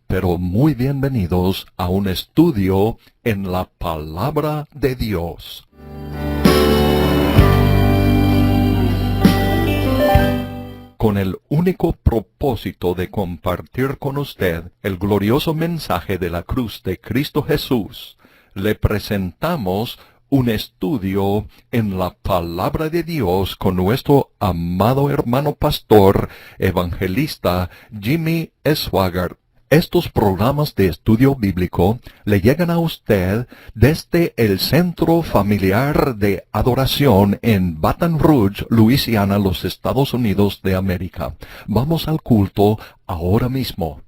Pero muy bienvenidos a un estudio en la Palabra de Dios. Con el único propósito de compartir con usted el glorioso mensaje de la cruz de Cristo Jesús, le presentamos un estudio en la Palabra de Dios con nuestro amado hermano pastor, evangelista Jimmy Swaggart. Estos programas de estudio bíblico le llegan a usted desde el Centro Familiar de Adoración en Baton Rouge, Luisiana, los Estados Unidos de América. Vamos al culto ahora mismo.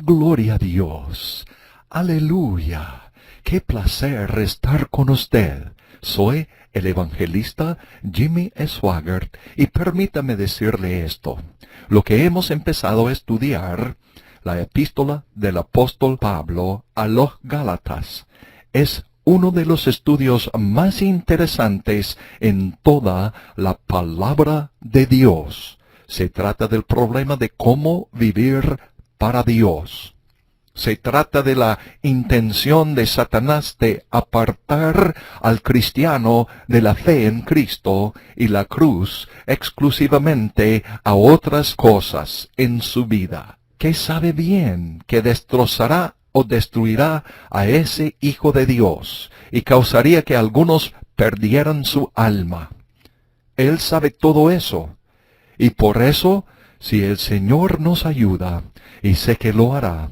Gloria a Dios. Aleluya. Qué placer estar con usted. Soy el evangelista Jimmy Swaggart y permítame decirle esto. Lo que hemos empezado a estudiar, la epístola del apóstol Pablo a los Gálatas, es uno de los estudios más interesantes en toda la palabra de Dios. Se trata del problema de cómo vivir para Dios. Se trata de la intención de Satanás de apartar al cristiano de la fe en Cristo y la cruz exclusivamente a otras cosas en su vida, que sabe bien que destrozará o destruirá a ese Hijo de Dios y causaría que algunos perdieran su alma. Él sabe todo eso, y por eso, si el Señor nos ayuda, y sé que lo hará,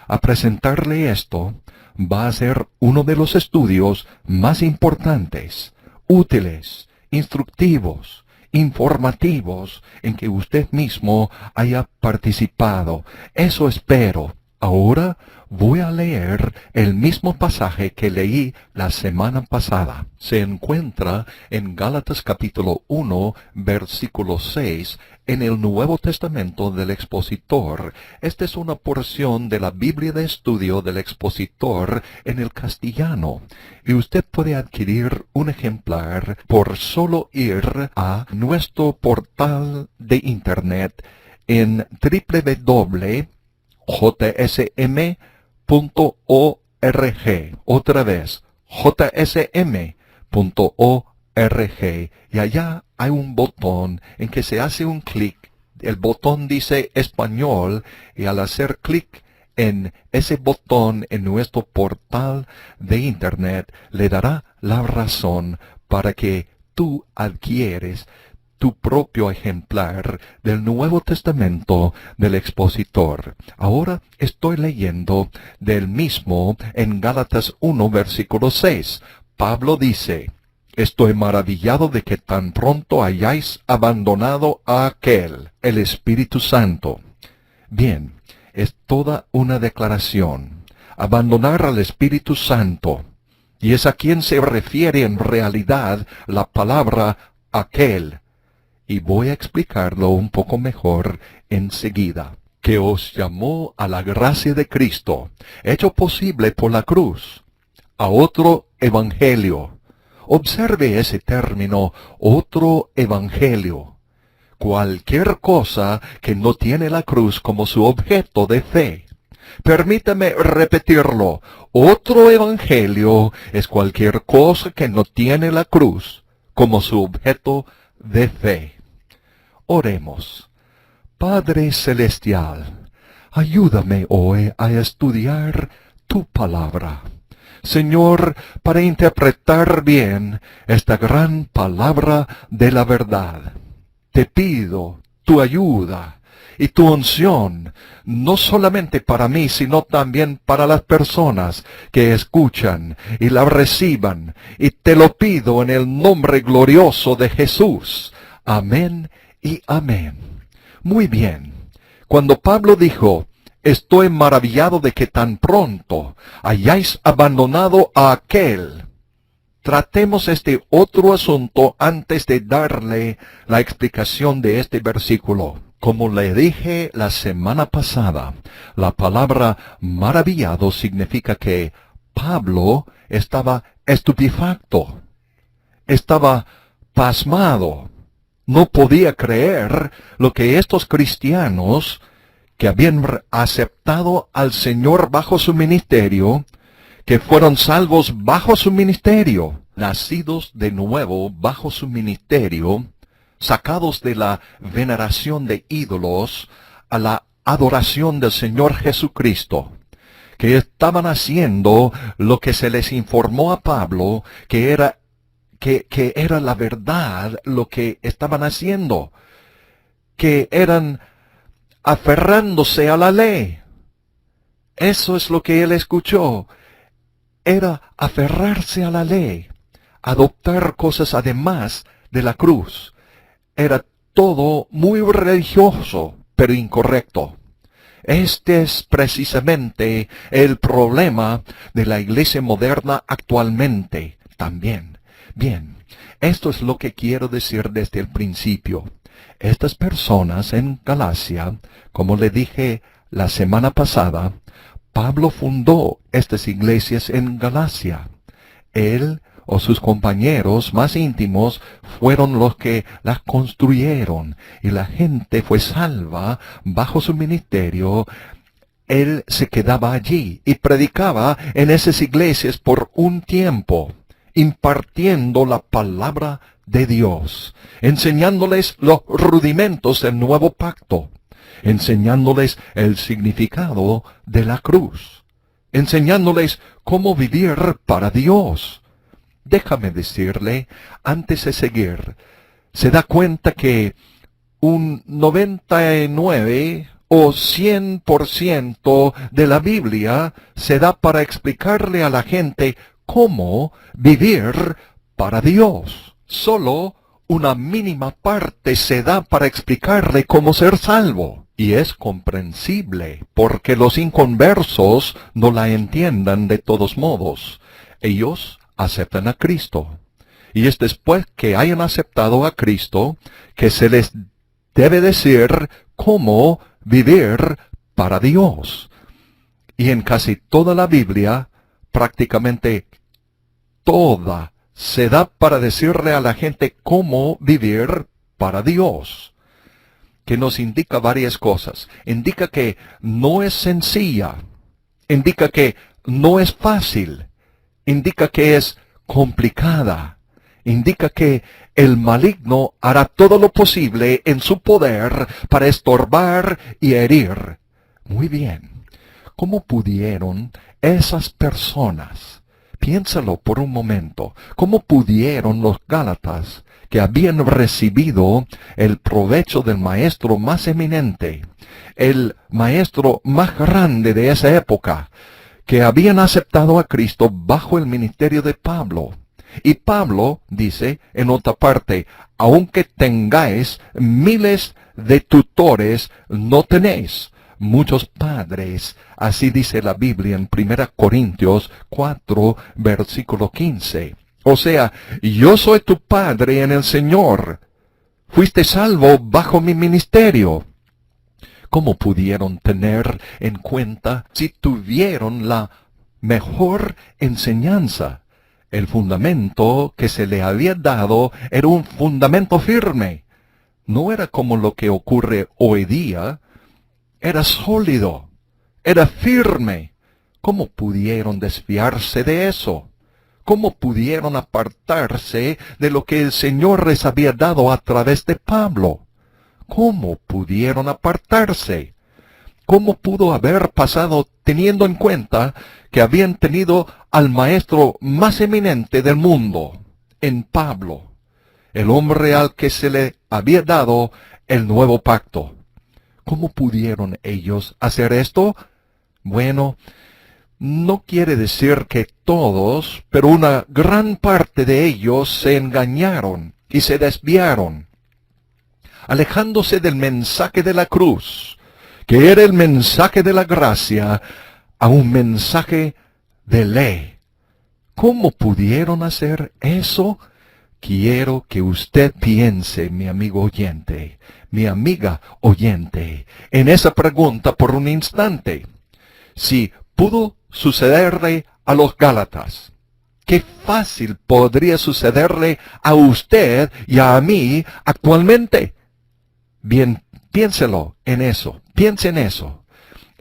a presentarle esto, va a ser uno de los estudios más importantes, útiles, instructivos, informativos, en que usted mismo haya participado. Eso espero. Ahora voy a leer el mismo pasaje que leí la semana pasada. Se encuentra en Gálatas capítulo 1, versículo 6, en el Nuevo Testamento del Expositor. Esta es una porción de la Biblia de estudio del Expositor en el castellano. Y usted puede adquirir un ejemplar por solo ir a nuestro portal de internet en www.jsm.org. Otra vez, jsm.org. Y allá hay un botón en que se hace un clic. El botón dice español y al hacer clic en ese botón en nuestro portal de internet le dará la razón para que tú adquieres tu propio ejemplar del Nuevo Testamento del Expositor. Ahora estoy leyendo del mismo en Gálatas 1, versículo 6. Pablo dice: estoy maravillado de que tan pronto hayáis abandonado a aquel, el Espíritu Santo. Bien, es toda una declaración. Abandonar al Espíritu Santo. Y es a quien se refiere en realidad la palabra aquel. Y voy a explicarlo un poco mejor enseguida. Que os llamó a la gracia de Cristo, hecho posible por la cruz, a otro evangelio. Observe ese término, otro evangelio. Cualquier cosa que no tiene la cruz como su objeto de fe. Permítame repetirlo. Otro evangelio es cualquier cosa que no tiene la cruz como su objeto de fe. Oremos. Padre Celestial, ayúdame hoy a estudiar tu palabra. Señor, para interpretar bien esta gran palabra de la verdad. Te pido tu ayuda y tu unción, no solamente para mí, sino también para las personas que escuchan y la reciban. Y te lo pido en el nombre glorioso de Jesús. Amén y amén. Muy bien. Cuando Pablo dijo: estoy maravillado de que tan pronto hayáis abandonado a aquel, tratemos este otro asunto antes de darle la explicación de este versículo. Como le dije la semana pasada, la palabra maravillado significa que Pablo estaba estupefacto, estaba pasmado, no podía creer lo que estos cristianos que habían aceptado al Señor bajo su ministerio, que fueron salvos bajo su ministerio, nacidos de nuevo bajo su ministerio, sacados de la veneración de ídolos a la adoración del Señor Jesucristo, que estaban haciendo lo que se les informó a Pablo, que era la verdad lo que estaban haciendo, que eran aferrándose a la ley. Eso es lo que él escuchó. Era aferrarse a la ley, adoptar cosas además de la cruz. Era todo muy religioso, pero incorrecto. Este es precisamente el problema de la iglesia moderna actualmente también. Bien, esto es lo que quiero decir desde el principio. Estas personas en Galacia, como le dije la semana pasada, Pablo fundó estas iglesias en Galacia. Él o sus compañeros más íntimos fueron los que las construyeron, y la gente fue salva bajo su ministerio. Él se quedaba allí y predicaba en esas iglesias por un tiempo, impartiendo la palabra de Dios, enseñándoles los rudimentos del nuevo pacto, enseñándoles el significado de la cruz, enseñándoles cómo vivir para Dios. Déjame decirle, antes de seguir, se da cuenta que un 99 o 100% de la Biblia se da para explicarle a la gente cómo vivir para Dios. Solo una mínima parte se da para explicarle cómo ser salvo. Y es comprensible, porque los inconversos no la entiendan de todos modos. Ellos aceptan a Cristo. Y es después que hayan aceptado a Cristo que se les debe decir cómo vivir para Dios. Y en casi toda la Biblia, prácticamente toda, se da para decirle a la gente cómo vivir para Dios, que nos indica varias cosas. Indica que no es sencilla, indica que no es fácil, indica que es complicada, indica que el maligno hará todo lo posible en su poder para estorbar y herir. Muy bien, ¿cómo pudieron esas personas? Piénsalo por un momento. ¿Cómo pudieron los Gálatas, que habían recibido el provecho del maestro más eminente, el maestro más grande de esa época, que habían aceptado a Cristo bajo el ministerio de Pablo? Y Pablo dice en otra parte, aunque tengáis miles de tutores, no tenéis muchos padres. Así dice la Biblia en 1 Corintios 4, versículo 15. O sea, yo soy tu padre en el Señor. Fuiste salvo bajo mi ministerio. ¿Cómo pudieron tener en cuenta si tuvieron la mejor enseñanza? El fundamento que se le había dado era un fundamento firme. No era como lo que ocurre hoy día. Era sólido, era firme. ¿Cómo pudieron desviarse de eso? ¿Cómo pudieron apartarse de lo que el Señor les había dado a través de Pablo? ¿Cómo pudieron apartarse? ¿Cómo pudo haber pasado teniendo en cuenta que habían tenido al maestro más eminente del mundo, en Pablo, el hombre al que se le había dado el nuevo pacto? ¿Cómo pudieron ellos hacer esto? Bueno, no quiere decir que todos, pero una gran parte de ellos se engañaron y se desviaron, alejándose del mensaje de la cruz, que era el mensaje de la gracia, a un mensaje de ley, ¿Cómo pudieron hacer eso? Quiero que usted piense, mi amigo oyente, mi amiga oyente, en esa pregunta por un instante. Si pudo sucederle a los Gálatas, qué fácil podría sucederle a usted y a mí actualmente. Bien, piénselo en eso, piense en eso.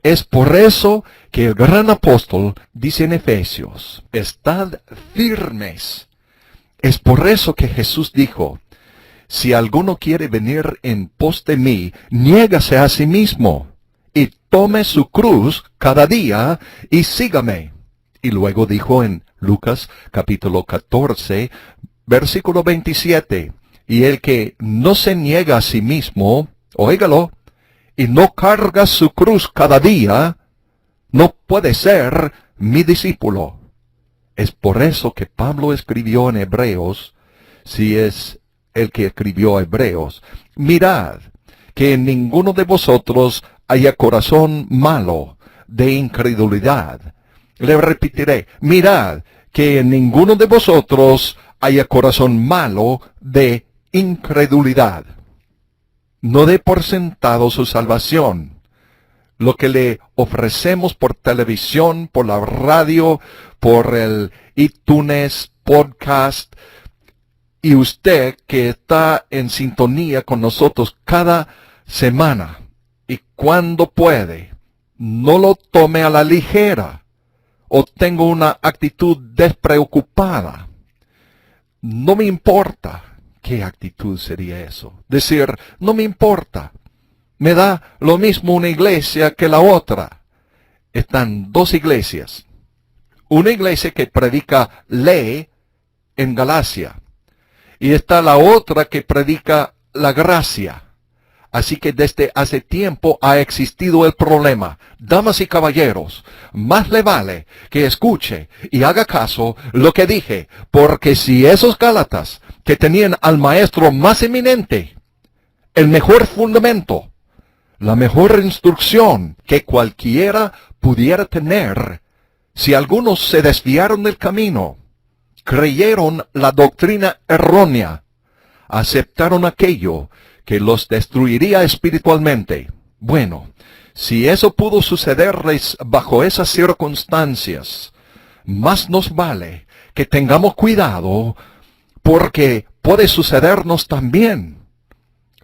Es por eso que el gran apóstol dice en Efesios, estad firmes. Es por eso que Jesús dijo, si alguno quiere venir en pos de mí, niégase a sí mismo, y tome su cruz cada día, y sígame. Y luego dijo en Lucas capítulo 14, versículo 27, y el que no se niega a sí mismo, óigalo, y no carga su cruz cada día, no puede ser mi discípulo. Es por eso que Pablo escribió en Hebreos, si es el que escribió Hebreos, mirad, que en ninguno de vosotros haya corazón malo de incredulidad. Le repetiré, mirad, que en ninguno de vosotros haya corazón malo de incredulidad. No dé por sentado su salvación. Lo que le ofrecemos por televisión, por la radio, por el iTunes podcast, y usted que está en sintonía con nosotros cada semana, y cuando puede, no lo tome a la ligera, o tenga una actitud despreocupada. No me importa. ¿Qué actitud sería eso? Decir, no me importa. Me da lo mismo una iglesia que la otra. Están dos iglesias. Una iglesia que predica ley en Galacia. Y está la otra que predica la gracia. Así que desde hace tiempo ha existido el problema. Damas y caballeros, más le vale que escuche y haga caso lo que dije, porque si esos Gálatas que tenían al maestro más eminente, el mejor fundamento, la mejor instrucción que cualquiera pudiera tener, si algunos se desviaron del camino, creyeron la doctrina errónea, aceptaron aquello que los destruiría espiritualmente. Bueno, si eso pudo sucederles bajo esas circunstancias, más nos vale que tengamos cuidado, porque puede sucedernos también.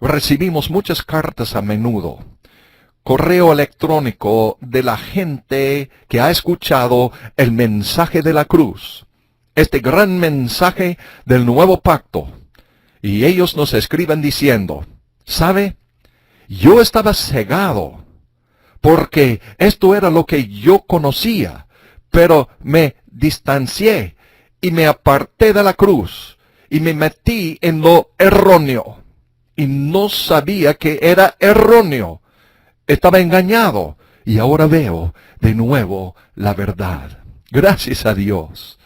Recibimos muchas cartas a menudo, correo electrónico de la gente que ha escuchado el mensaje de la cruz, este gran mensaje del nuevo pacto. Y ellos nos escriben diciendo, ¿sabe? Yo estaba cegado, porque esto era lo que yo conocía, pero me distancié y me aparté de la cruz y me metí en lo erróneo. Y no sabía que era erróneo. Estaba engañado y ahora veo de nuevo la verdad. Gracias a Dios.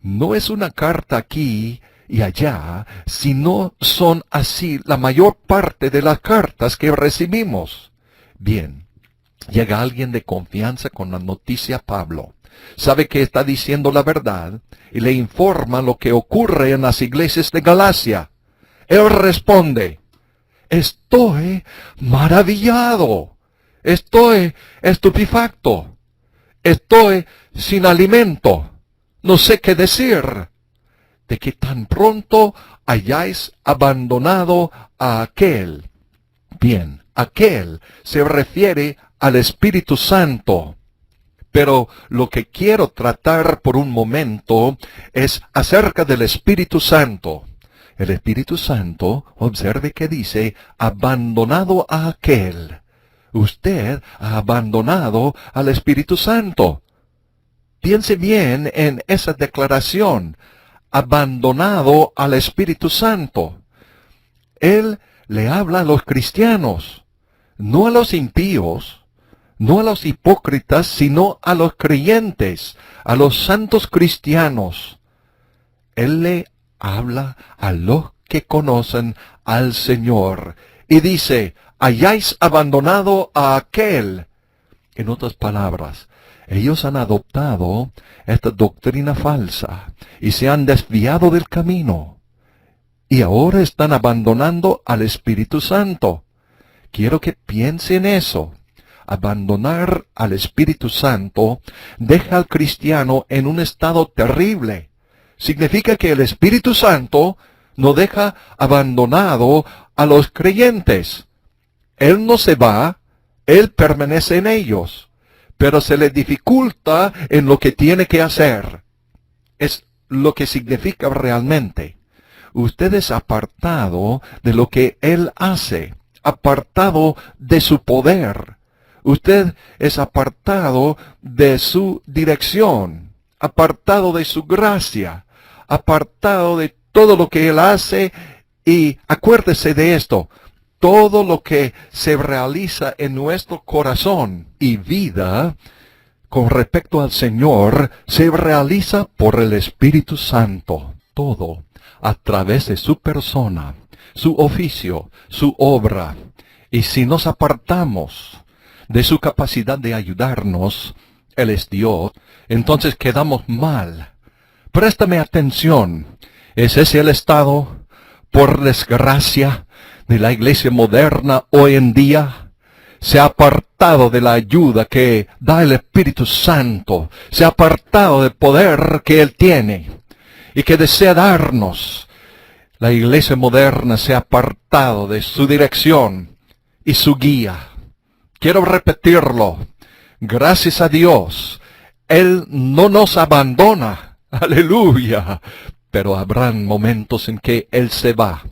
No es una carta aquí y allá, sino son así la mayor parte de las cartas que recibimos. Bien, llega alguien de confianza con la noticia a Pablo. Sabe que está diciendo la verdad y le informa lo que ocurre en las iglesias de Galacia. Él responde, estoy maravillado, estoy estupefacto, estoy sin alimento, no sé qué decir, de que tan pronto hayáis abandonado a aquel. Bien, aquel se refiere al Espíritu Santo. Pero lo que quiero tratar por un momento es acerca del Espíritu Santo. El Espíritu Santo, observe que dice, abandonado a aquel. Usted ha abandonado al Espíritu Santo. Piense bien en esa declaración, abandonado al Espíritu Santo. Él le habla a los cristianos, no a los impíos, no a los hipócritas, sino a los creyentes, a los santos cristianos. Él le habla a los que conocen al Señor y dice, hayáis abandonado a aquel. En otras palabras, Ellos han adoptado esta doctrina falsa y se han desviado del camino. Y ahora están abandonando al Espíritu Santo. Quiero que piense en eso. Abandonar al Espíritu Santo deja al cristiano en un estado terrible. Significa que el Espíritu Santo no deja abandonado a los creyentes. Él no se va, Él permanece en ellos, pero se le dificulta en lo que tiene que hacer. Es lo que significa realmente. Usted es apartado de lo que Él hace, apartado de su poder. Usted es apartado de su dirección, apartado de su gracia, apartado de todo lo que Él hace. Y acuérdese de esto, todo lo que se realiza en nuestro corazón y vida con respecto al Señor se realiza por el Espíritu Santo. Todo a través de su persona, su oficio, su obra. Y si nos apartamos de su capacidad de ayudarnos, Él es Dios, entonces quedamos mal. Préstame atención. ¿Es ese el estado, por desgracia, de la iglesia moderna hoy en día? Se ha apartado de la ayuda que da el Espíritu Santo. Se ha apartado del poder que Él tiene y que desea darnos. La iglesia moderna se ha apartado de su dirección y su guía. Quiero repetirlo. Gracias a Dios, Él no nos abandona. Aleluya. Pero habrán momentos en que Él se va.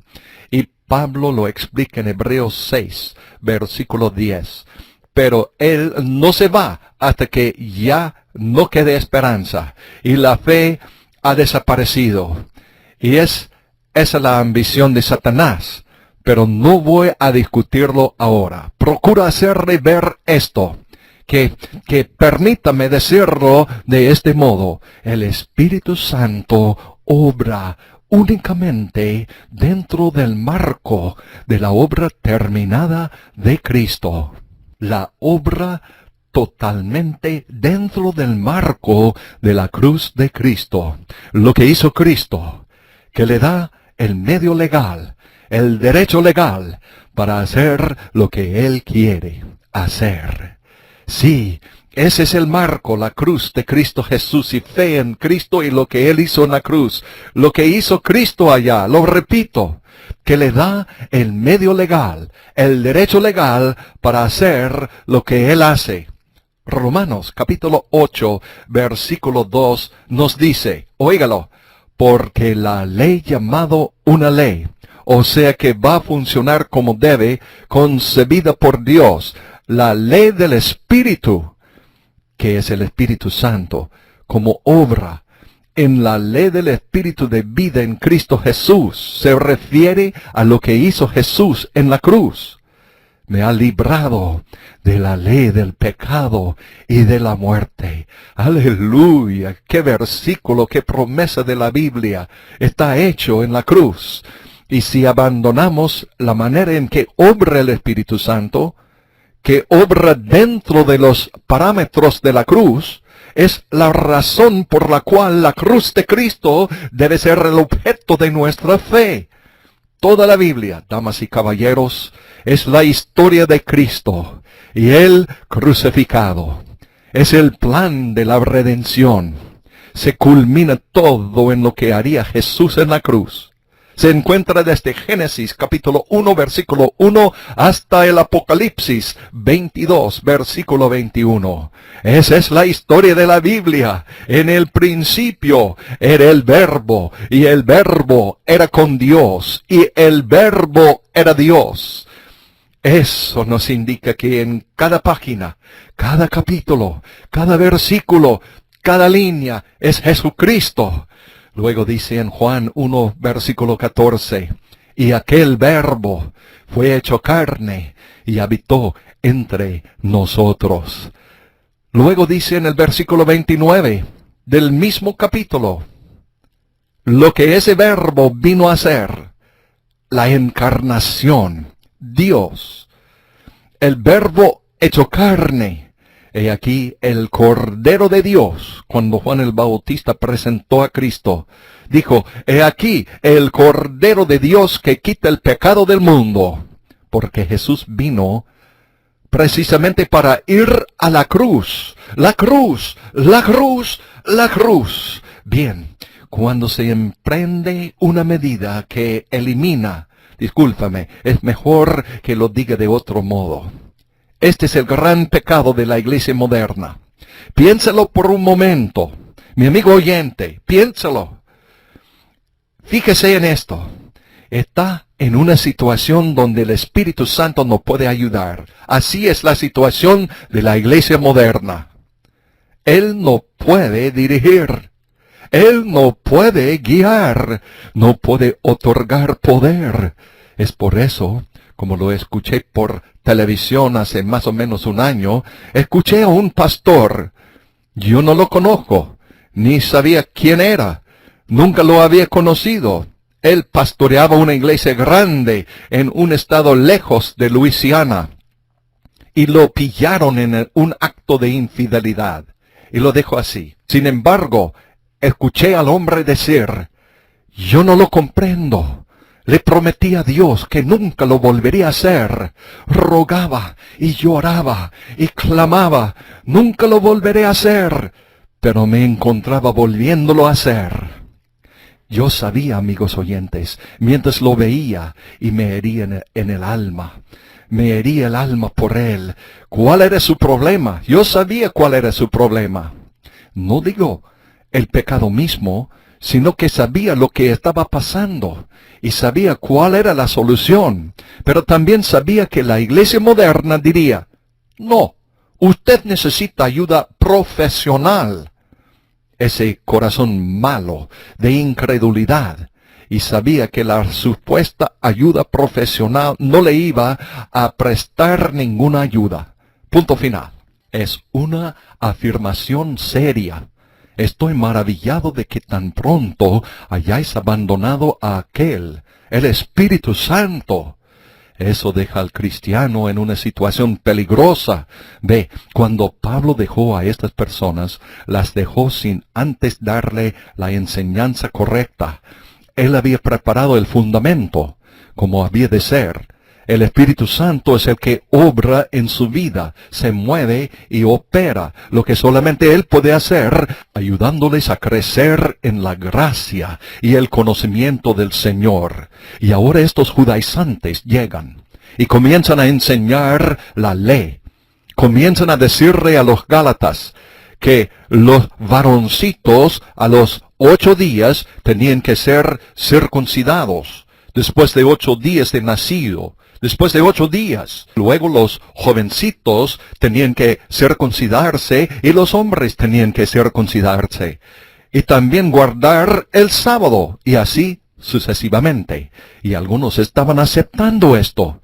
Y Pablo lo explica en Hebreos 6, versículo 10. Pero Él no se va hasta que ya no quede esperanza. Y la fe ha desaparecido. Y esa es la ambición de Satanás. Pero no voy a discutirlo ahora. Procura hacerle ver esto. Que permítame decirlo de este modo. El Espíritu Santo obra únicamente dentro del marco de la obra terminada de Cristo. La obra totalmente dentro del marco de la cruz de Cristo. Lo que hizo Cristo, que le da el medio legal, el derecho legal, para hacer lo que Él quiere hacer. Sí, ese es el marco, la cruz de Cristo Jesús y fe en Cristo y lo que Él hizo en la cruz. Lo que hizo Cristo allá, lo repito, que le da el medio legal, el derecho legal para hacer lo que Él hace. Romanos capítulo 8, versículo 2 nos dice, óigalo, porque la ley llamado una ley, o sea que va a funcionar como debe, concebida por Dios, la ley del Espíritu, que es el Espíritu Santo, como obra en la ley del Espíritu de vida en Cristo Jesús, se refiere a lo que hizo Jesús en la cruz. Me ha librado de la ley del pecado y de la muerte. Aleluya, qué versículo, qué promesa de la Biblia está hecho en la cruz. Y si abandonamos la manera en que obra el Espíritu Santo, que obra dentro de los parámetros de la cruz, es la razón por la cual la cruz de Cristo debe ser el objeto de nuestra fe. Toda la Biblia, damas y caballeros, es la historia de Cristo y Él crucificado. Es el plan de la redención. Se culmina todo en lo que haría Jesús en la cruz. Se encuentra desde Génesis capítulo 1 versículo 1 hasta el Apocalipsis 22 versículo 21. Esa es la historia de la Biblia. En el principio era el Verbo, y el Verbo era con Dios, y el Verbo era Dios. Eso nos indica que en cada página, cada capítulo, cada versículo, cada línea es Jesucristo. Luego dice en Juan 1, versículo 14, y aquel Verbo fue hecho carne y habitó entre nosotros. Luego dice en el versículo 29 del mismo capítulo, lo que ese Verbo vino a hacer, la encarnación, Dios, el Verbo hecho carne, He aquí el Cordero de Dios. Cuando Juan el Bautista presentó a Cristo, dijo, he aquí el Cordero de Dios que quita el pecado del mundo. Porque Jesús vino precisamente para ir a la cruz. La cruz, la cruz, la cruz. Bien, cuando se emprende una medida que elimina, discúlpame, es mejor que lo diga de otro modo. Este es el gran pecado de la iglesia moderna. Piénsalo por un momento. Mi amigo oyente, piénsalo. Fíjese en esto. Está en una situación donde el Espíritu Santo no puede ayudar. Así es la situación de la iglesia moderna. Él no puede dirigir. Él no puede guiar. No puede otorgar poder. Es por eso, como lo escuché por televisión hace más o menos un año, escuché a un pastor. Yo no lo conozco, ni sabía quién era. Nunca lo había conocido. Él pastoreaba una iglesia grande en un estado lejos de Luisiana. Y lo pillaron en un acto de infidelidad. Y lo dejó así. Sin embargo, escuché al hombre decir, yo no lo comprendo. Le prometí a Dios que nunca lo volvería a hacer. Rogaba y lloraba y clamaba, nunca lo volveré a hacer. Pero me encontraba volviéndolo a hacer. Yo sabía, amigos oyentes, mientras lo veía y me hería en el alma. Me hería el alma por él. ¿Cuál era su problema? Yo sabía cuál era su problema. No digo el pecado mismo, sino que sabía lo que estaba pasando y sabía cuál era la solución. Pero también sabía que la iglesia moderna diría, no, usted necesita ayuda profesional. Ese corazón malo de incredulidad, y sabía que la supuesta ayuda profesional no le iba a prestar ninguna ayuda. Punto final. Es una afirmación seria. Estoy maravillado de que tan pronto hayáis abandonado a aquel, el Espíritu Santo. Eso deja al cristiano en una situación peligrosa. Ve, cuando Pablo dejó a estas personas, las dejó sin antes darle la enseñanza correcta. Él había preparado el fundamento, como había de ser. El Espíritu Santo es el que obra en su vida, se mueve y opera, lo que solamente Él puede hacer, ayudándoles a crecer en la gracia y el conocimiento del Señor. Y ahora estos judaizantes llegan y comienzan a enseñar la ley. Comienzan a decirle a los Gálatas que los varoncitos a los 8 días tenían que ser circuncidados, después de 8 días de nacido. Después de 8 días, luego los jovencitos tenían que circuncidarse y los hombres tenían que circuncidarse. Y también guardar el sábado, y así sucesivamente. Y algunos estaban aceptando esto.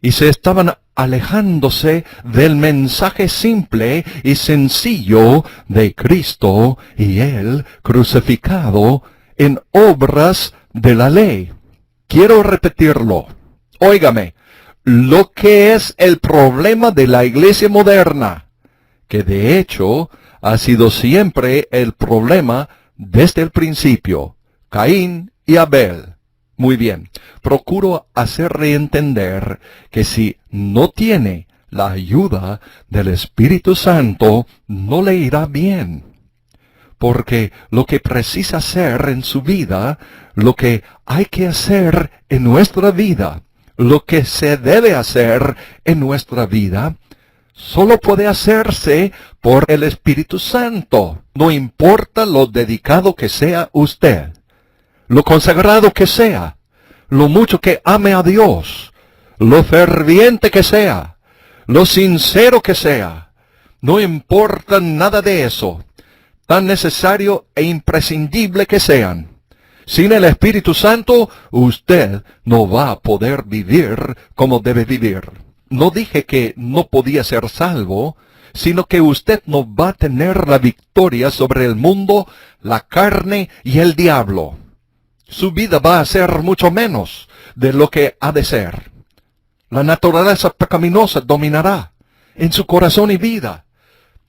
Y se estaban alejándose del mensaje simple y sencillo de Cristo y Él crucificado en obras de la ley. Quiero repetirlo. Óigame, lo que es el problema de la iglesia moderna, que de hecho ha sido siempre el problema desde el principio, Caín y Abel. Muy bien, procuro hacerle entender que si no tiene la ayuda del Espíritu Santo, no le irá bien. Porque lo que precisa hacer en su vida, lo que hay que hacer en nuestra vida, lo que se debe hacer en nuestra vida, solo puede hacerse por el Espíritu Santo. No importa lo dedicado que sea usted, lo consagrado que sea, lo mucho que ame a Dios, lo ferviente que sea, lo sincero que sea. No importa nada de eso, tan necesario e imprescindible que sean. Sin el Espíritu Santo, usted no va a poder vivir como debe vivir. No dije que no podía ser salvo, sino que usted no va a tener la victoria sobre el mundo, la carne y el diablo. Su vida va a ser mucho menos de lo que ha de ser. La naturaleza pecaminosa dominará en su corazón y vida.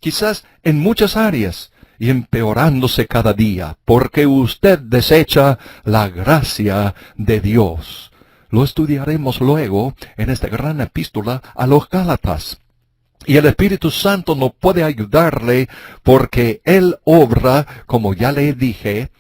quizás en muchas áreas, y empeorándose cada día, porque usted desecha la gracia de Dios. Lo estudiaremos luego en esta gran epístola a los Gálatas. Y el Espíritu Santo no puede ayudarle porque Él obra, como ya le dije,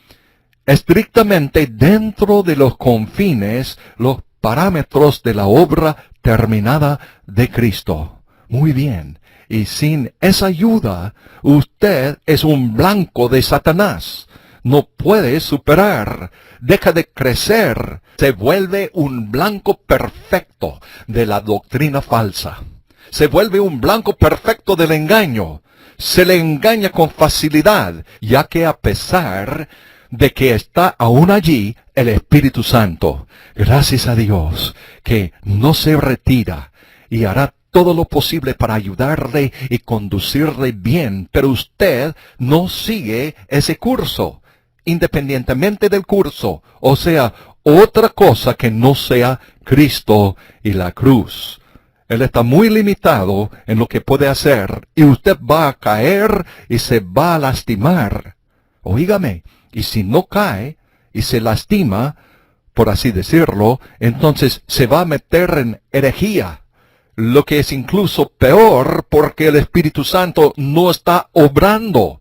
estrictamente dentro de los confines, los parámetros de la obra terminada de Cristo. Muy bien. Y sin esa ayuda, usted es un blanco de Satanás. No puede superar, deja de crecer, se vuelve un blanco perfecto de la doctrina falsa. Se vuelve un blanco perfecto del engaño. Se le engaña con facilidad, ya que a pesar de que está aún allí el Espíritu Santo, gracias a Dios, que no se retira y hará todo lo posible para ayudarle y conducirle bien, pero usted no sigue ese curso, independientemente del curso, o sea, otra cosa que no sea Cristo y la cruz. Él está muy limitado en lo que puede hacer, y usted va a caer y se va a lastimar. Oígame, y si no cae y se lastima, por así decirlo, entonces se va a meter en herejía. Lo que es incluso peor porque el Espíritu Santo no está obrando.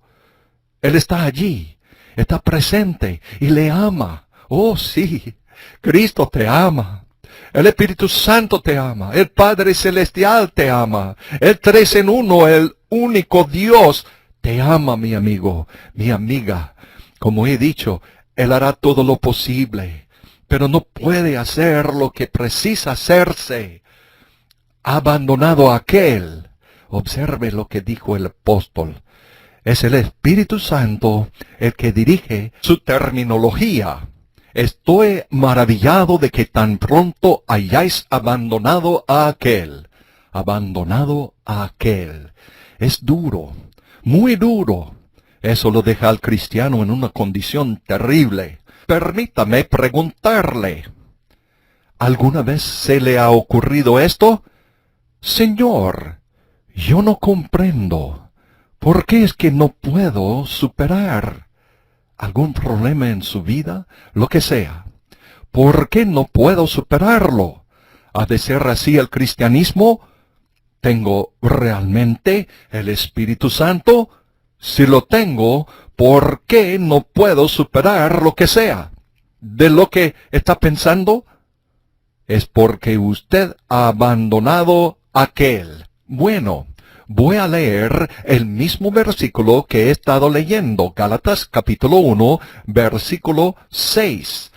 Él está allí, está presente y le ama. Oh sí, Cristo te ama. El Espíritu Santo te ama. El Padre Celestial te ama. El 3 en 1, el único Dios, te ama, mi amigo, mi amiga. Como he dicho, Él hará todo lo posible, pero no puede hacer lo que precisa hacerse. Ha abandonado a aquel. Observe lo que dijo el apóstol. Es el Espíritu Santo el que dirige su terminología. Estoy maravillado de que tan pronto hayáis abandonado a aquel. Abandonado a aquel. Es duro, muy duro. Eso lo deja al cristiano en una condición terrible. Permítame preguntarle, ¿alguna vez se le ha ocurrido esto? Señor, yo no comprendo. ¿Por qué es que no puedo superar algún problema en su vida? Lo que sea. ¿Por qué no puedo superarlo? ¿Ha de ser así el cristianismo? ¿Tengo realmente el Espíritu Santo? Si lo tengo, ¿por qué no puedo superar lo que sea? ¿De lo que está pensando? Es porque usted ha abandonado aquel. Bueno, voy a leer el mismo versículo que he estado leyendo, Gálatas capítulo 1, versículo 6.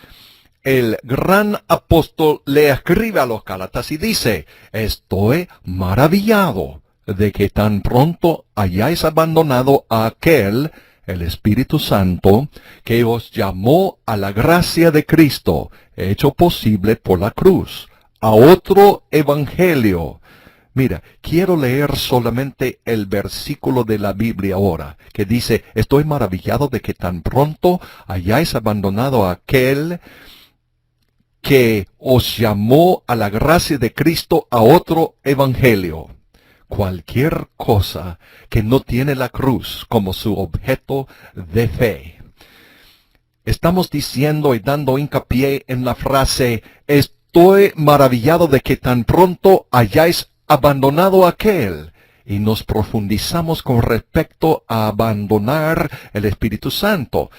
El gran apóstol le escribe a los Gálatas y dice, estoy maravillado de que tan pronto hayáis abandonado a aquel, el Espíritu Santo, que os llamó a la gracia de Cristo, hecho posible por la cruz, a otro evangelio. Mira, quiero leer solamente el versículo de la Biblia ahora, que dice, estoy maravillado de que tan pronto hayáis abandonado a aquel que os llamó a la gracia de Cristo, a otro evangelio. Cualquier cosa que no tiene la cruz como su objeto de fe. Estamos diciendo y dando hincapié en la frase, estoy maravillado de que tan pronto hayáis abandonado aquel. Y nos profundizamos con respecto a abandonar el Espíritu Santo.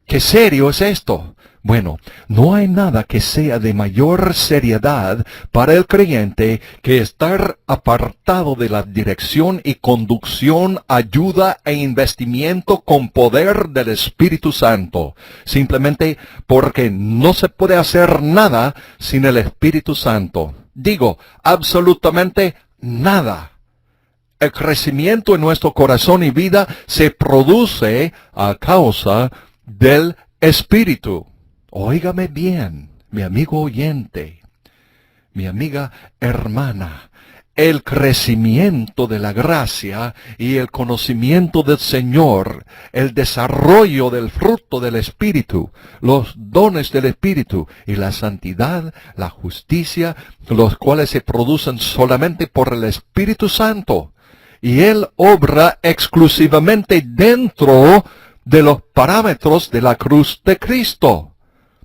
¿Qué serio es esto? Bueno, no hay nada que sea de mayor seriedad para el creyente que estar apartado de la dirección y conducción, ayuda e investimiento con poder del Espíritu Santo. Simplemente porque no se puede hacer nada sin el Espíritu Santo. Digo, absolutamente nada. El crecimiento en nuestro corazón y vida se produce a causa del Espíritu. Óigame bien, mi amigo oyente, mi amiga hermana, el crecimiento de la gracia y el conocimiento del Señor, el desarrollo del fruto del Espíritu, los dones del Espíritu y la santidad, la justicia, los cuales se producen solamente por el Espíritu Santo. y Él obra exclusivamente dentro de los parámetros de la cruz de Cristo.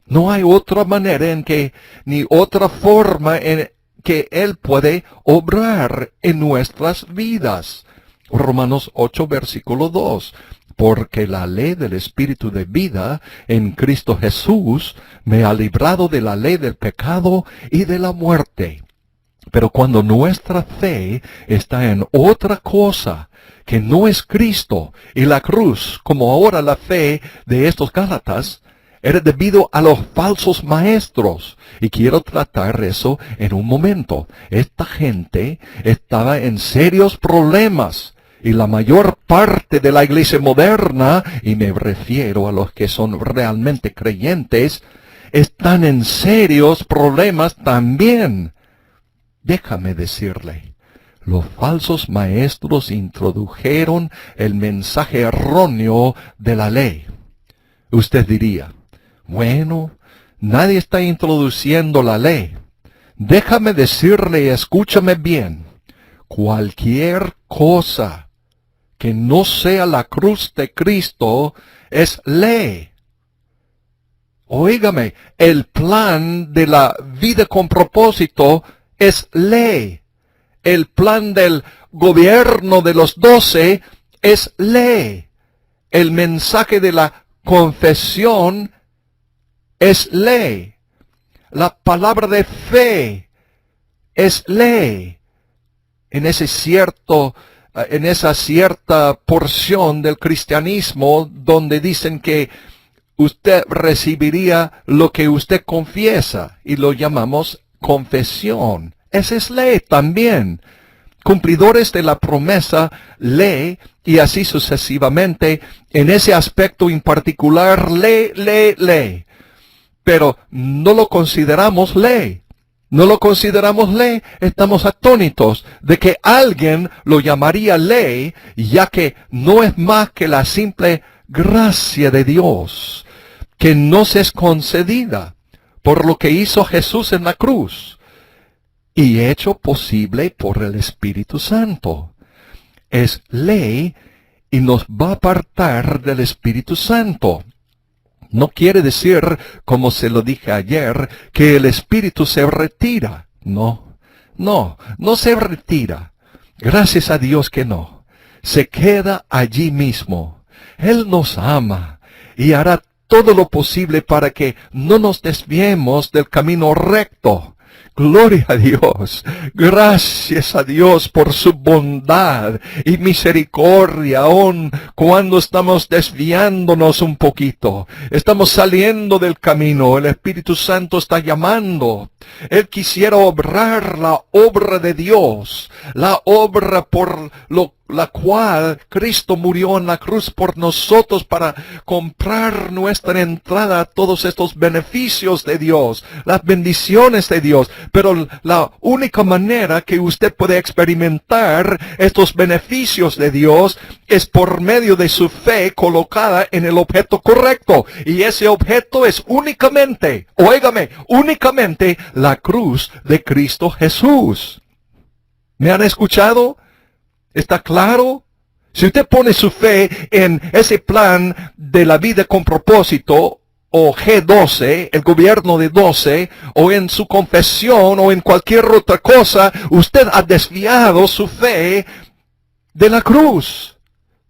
No hay otra manera en que, ni otra forma en que Él puede obrar en nuestras vidas. Romanos 8, versículo 2. Porque la ley del Espíritu de vida en Cristo Jesús me ha librado de la ley del pecado y de la muerte. Pero cuando nuestra fe está en otra cosa que no es Cristo y la cruz, como ahora la fe de estos Gálatas, era debido a los falsos maestros. Y quiero tratar eso en un momento. Esta gente estaba en serios problemas. Y la mayor parte de la iglesia moderna, y me refiero a los que son realmente creyentes, están en serios problemas también. Déjame decirle, los falsos maestros introdujeron el mensaje erróneo de la ley. Usted diría, bueno, nadie está introduciendo la ley. Déjame decirle, escúchame bien, cualquier cosa que no sea la cruz de Cristo es ley. Óigame, el plan de la vida con propósito es ley. El plan del gobierno de los 12 es ley. El mensaje de la confesión es ley. La palabra de fe es ley. En esa cierta porción del cristianismo donde dicen que usted recibiría lo que usted confiesa y lo llamamos confesión. Esa es ley también. Cumplidores de la promesa, ley, y así sucesivamente. En ese aspecto en particular, ley. Pero no lo consideramos ley. No lo consideramos ley, estamos atónitos de que alguien lo llamaría ley, ya que no es más que la simple gracia de Dios, que nos es concedida por lo que hizo Jesús en la cruz, y hecho posible por el Espíritu Santo. Es ley y nos va a apartar del Espíritu Santo. No quiere decir, como se lo dije ayer, que el Espíritu se retira. No se retira. Gracias a Dios que no. Se queda allí mismo. Él nos ama y hará todo lo posible para que no nos desviemos del camino recto. Gloria a Dios. Gracias a Dios por su bondad y misericordia, aun cuando estamos desviándonos un poquito. Estamos saliendo del camino. El Espíritu Santo está llamando. Él quisiera obrar la obra de Dios, la obra por la cual Cristo murió en la cruz por nosotros para comprar nuestra entrada a todos estos beneficios de Dios, las bendiciones de Dios. Pero la única manera que usted puede experimentar estos beneficios de Dios es por medio de su fe colocada en el objeto correcto. Y ese objeto es únicamente, óigame, únicamente la cruz de Cristo Jesús. ¿Me han escuchado? ¿Está claro? Si usted pone su fe en ese plan de la vida con propósito, o G12, el gobierno de 12, o en su confesión, o en cualquier otra cosa, usted ha desviado su fe de la cruz.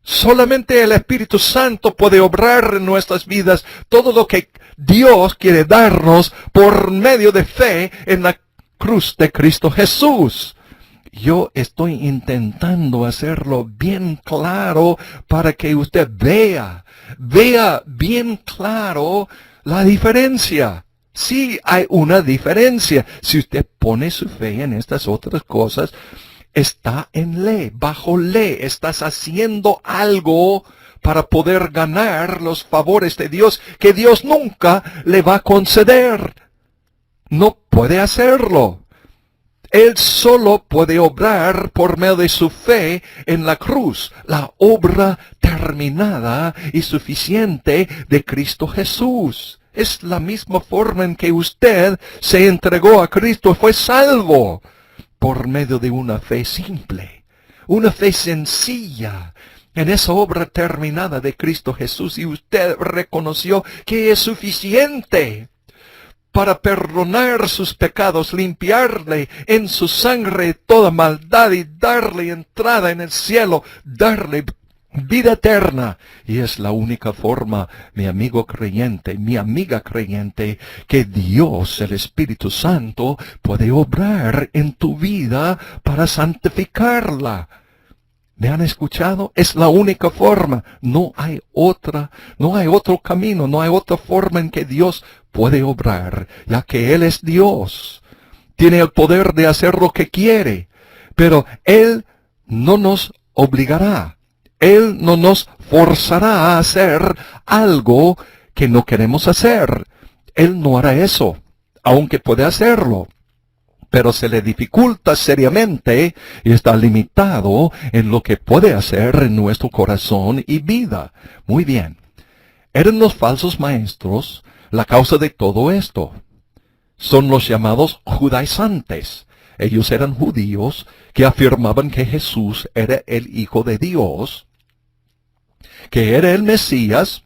Solamente el Espíritu Santo puede obrar en nuestras vidas todo lo que Dios quiere darnos por medio de fe en la cruz de Cristo Jesús. Yo estoy intentando hacerlo bien claro para que usted vea bien claro la diferencia. Sí hay una diferencia. Si usted pone su fe en estas otras cosas, está en ley, bajo ley. Estás haciendo algo para poder ganar los favores de Dios que Dios nunca le va a conceder. No puede hacerlo. Él solo puede obrar por medio de su fe en la cruz, la obra terminada y suficiente de Cristo Jesús. Es la misma forma en que usted se entregó a Cristo y fue salvo por medio de una fe simple. una fe sencilla en esa obra terminada de Cristo Jesús, y usted reconoció que es suficiente para perdonar sus pecados, limpiarle en su sangre toda maldad y darle entrada en el cielo, darle vida eterna. Y es la única forma, mi amigo creyente, mi amiga creyente, que Dios, el Espíritu Santo, puede obrar en tu vida para santificarla. ¿Me han escuchado? Es la única forma. No hay otra, no hay otro camino, no hay otra forma en que Dios puede obrar, ya que Él es Dios. Tiene el poder de hacer lo que quiere, pero Él no nos obligará. Él no nos forzará a hacer algo que no queremos hacer. Él no hará eso, aunque puede hacerlo. Pero se le dificulta seriamente y está limitado en lo que puede hacer en nuestro corazón y vida. Muy bien. Eran los falsos maestros la causa de todo esto. Son los llamados judaizantes. Ellos eran judíos que afirmaban que Jesús era el Hijo de Dios, que era el Mesías,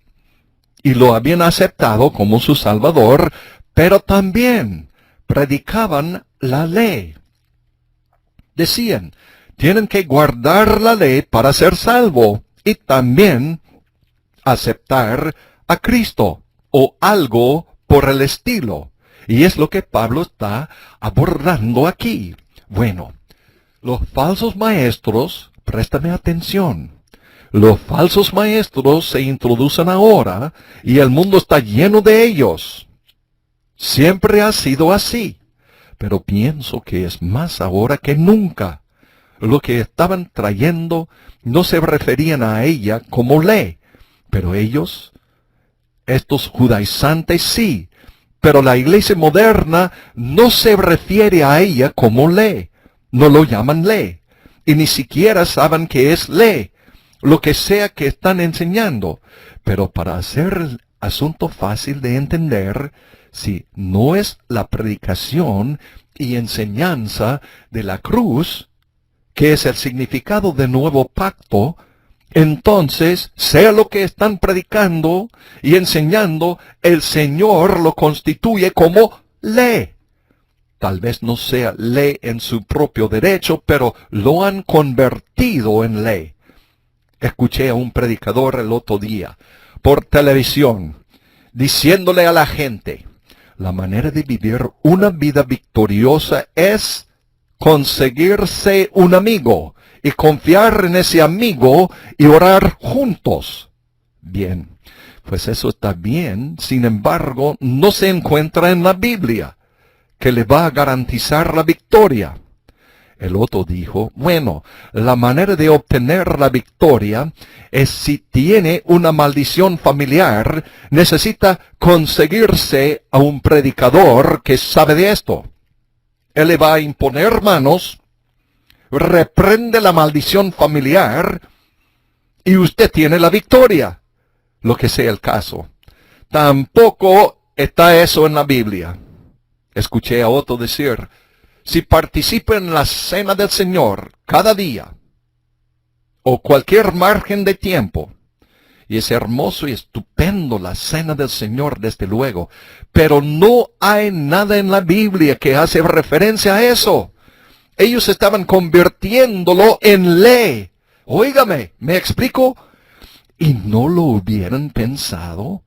y lo habían aceptado como su Salvador, pero también predicaban la ley. Decían, tienen que guardar la ley para ser salvo y también aceptar a Cristo o algo por el estilo. Y es lo que Pablo está abordando aquí. Bueno, los falsos maestros, préstame atención. Los falsos maestros se introducen ahora y el mundo está lleno de ellos. Siempre ha sido así. Pero pienso que es más ahora que nunca. Lo que estaban trayendo no se referían a ella como ley, pero ellos, estos judaizantes sí, pero la iglesia moderna no se refiere a ella como ley, no lo llaman ley, y ni siquiera saben que es ley, lo que sea que están enseñando. Pero para hacer el asunto fácil de entender, si no es la predicación y enseñanza de la cruz, que es el significado del nuevo pacto, entonces, sea lo que están predicando y enseñando, el Señor lo constituye como ley. Tal vez no sea ley en su propio derecho, pero lo han convertido en ley. Escuché a un predicador el otro día, por televisión, diciéndole a la gente, la manera de vivir una vida victoriosa es conseguirse un amigo y confiar en ese amigo y orar juntos. Bien, pues eso está bien, sin embargo, no se encuentra en la Biblia, que le va a garantizar la victoria. El otro dijo, bueno, la manera de obtener la victoria es si tiene una maldición familiar, necesita conseguirse a un predicador que sabe de esto. Él le va a imponer manos, reprende la maldición familiar, y usted tiene la victoria, lo que sea el caso. Tampoco está eso en la Biblia. Escuché a otro decir, si participa en la cena del Señor cada día, o cualquier margen de tiempo, y es hermoso y estupendo la cena del Señor, desde luego, pero no hay nada en la Biblia que hace referencia a eso. Ellos estaban convirtiéndolo en ley. Óigame, ¿me explico? Y no lo hubieran pensado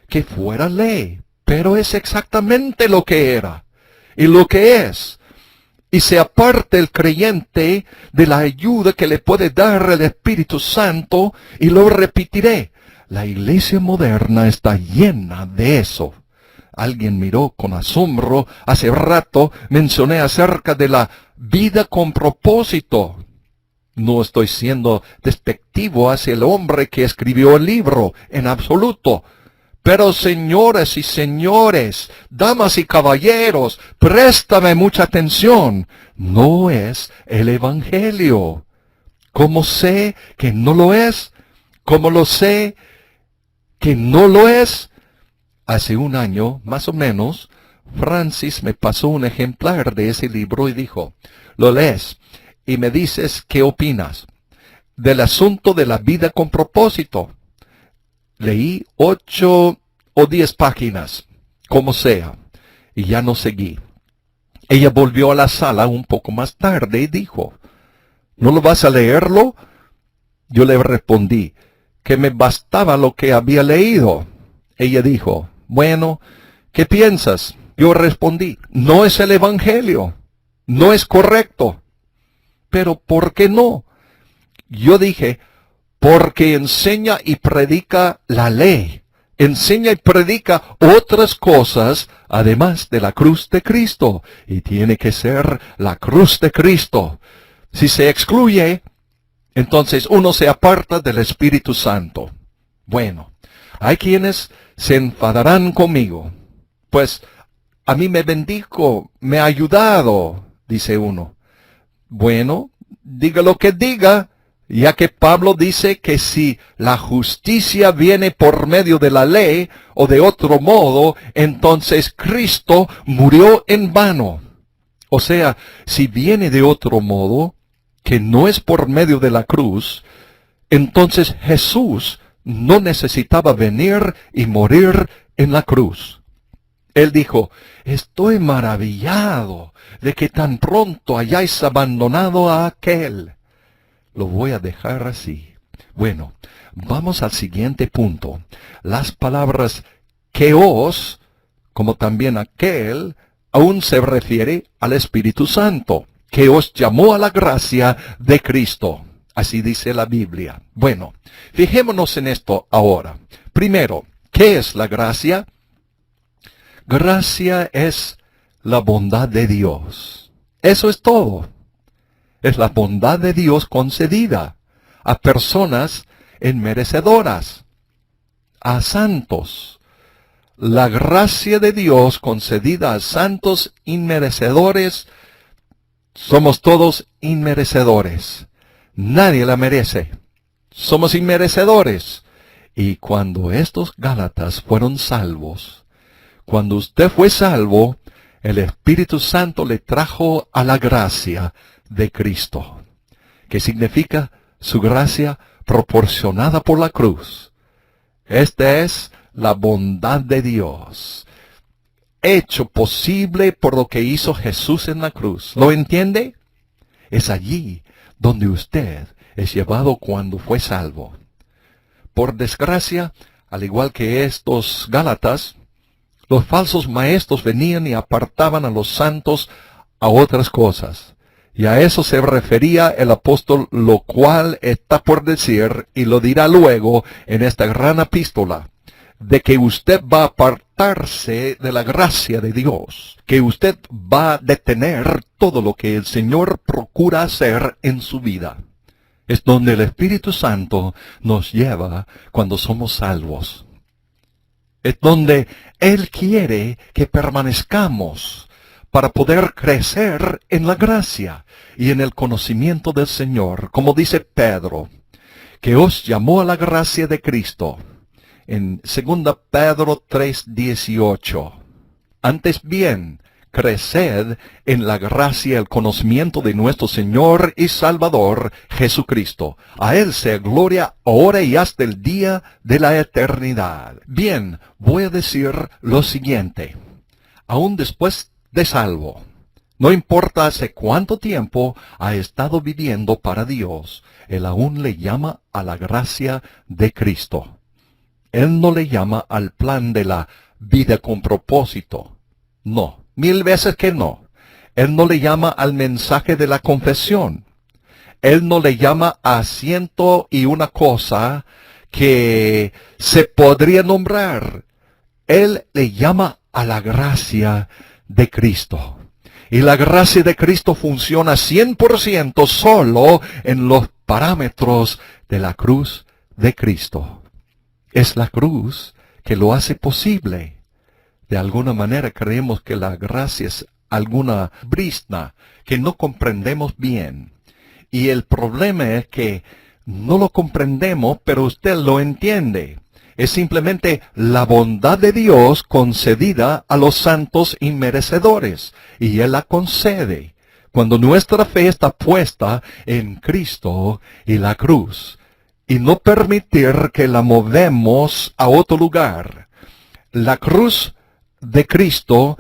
que fuera ley, pero es exactamente lo que era, y lo que es. Y se aparte el creyente de la ayuda que le puede dar el Espíritu Santo, y lo repetiré, la iglesia moderna está llena de eso. Alguien miró con asombro, hace rato mencioné acerca de la vida con propósito. No estoy siendo despectivo hacia el hombre que escribió el libro, en absoluto. Pero señoras y señores, damas y caballeros, préstame mucha atención. No es el Evangelio. ¿Cómo sé que no lo es? ¿Cómo lo sé que no lo es? Hace un año, más o menos, Francis me pasó un ejemplar de ese libro y dijo, lo lees, y me dices qué opinas del asunto de la vida con propósito. Leí 8 o 10 páginas, como sea, y ya no seguí. Ella volvió a la sala un poco más tarde y dijo, ¿no lo vas a leerlo? Yo le respondí que me bastaba lo que había leído. Ella dijo, bueno, ¿qué piensas? Yo respondí, no es el Evangelio, no es correcto. Pero ¿por qué no? Yo dije, porque enseña y predica la ley, enseña y predica otras cosas además de la cruz de Cristo, y tiene que ser la cruz de Cristo. Si se excluye, entonces uno se aparta del Espíritu Santo. Bueno, hay quienes se enfadarán conmigo, pues a mí me bendijo, me ha ayudado, dice uno. Bueno, diga lo que diga, ya que Pablo dice que si la justicia viene por medio de la ley o de otro modo, entonces Cristo murió en vano. O sea, si viene de otro modo, que no es por medio de la cruz, entonces Jesús no necesitaba venir y morir en la cruz. Él dijo, estoy maravillado de que tan pronto hayáis abandonado a aquel. Lo voy a dejar así. Bueno, vamos al siguiente punto. Las palabras que os, como también aquel, aún se refiere al Espíritu Santo, que os llamó a la gracia de Cristo. Así dice la Biblia. Bueno, fijémonos en esto ahora. Primero, ¿qué es la gracia? Gracia es la bondad de Dios. Eso es todo. Es la bondad de Dios concedida a personas inmerecedoras, a santos. La gracia de Dios concedida a santos inmerecedores, somos todos inmerecedores. Nadie la merece. Somos inmerecedores. Y cuando estos Gálatas fueron salvos, cuando usted fue salvo, el Espíritu Santo le trajo a la gracia de Cristo, que significa su gracia proporcionada por la cruz. Esta es la bondad de Dios, hecho posible por lo que hizo Jesús en la cruz. ¿Lo entiende? Es allí donde usted es llevado cuando fue salvo. Por desgracia, al igual que estos Gálatas, los falsos maestros venían y apartaban a los santos a otras cosas. Y a eso se refería el apóstol, lo cual está por decir, y lo dirá luego en esta gran epístola, de que usted va a apartarse de la gracia de Dios, que usted va a detener todo lo que el Señor procura hacer en su vida. Es donde el Espíritu Santo nos lleva cuando somos salvos. Es donde Él quiere que permanezcamos para poder crecer en la gracia y en el conocimiento del Señor, como dice Pedro, que os llamó a la gracia de Cristo, en 2 Pedro 3:18. Antes bien, creced en la gracia y el conocimiento de nuestro Señor y Salvador Jesucristo. A Él sea gloria ahora y hasta el día de la eternidad. Bien, voy a decir lo siguiente. Aún después de salvo, no importa hace cuánto tiempo ha estado viviendo para Dios, Él aún le llama a la gracia de Cristo. Él no le llama al plan de la vida con propósito. No, 1000 veces que no. Él no le llama al mensaje de la confesión. Él no le llama a 101 cosa que se podría nombrar. Él le llama a la gracia de Cristo. Y la gracia de Cristo funciona 100% solo en los parámetros de la cruz de Cristo. Es la cruz que lo hace posible. De alguna manera creemos que la gracia es alguna brizna que no comprendemos bien. Y el problema es que no lo comprendemos, pero usted lo entiende. Es simplemente la bondad de Dios concedida a los santos inmerecedores. Y Él la concede. cuando nuestra fe está puesta en Cristo y la cruz, y no permitir que la movemos a otro lugar. La cruz de Cristo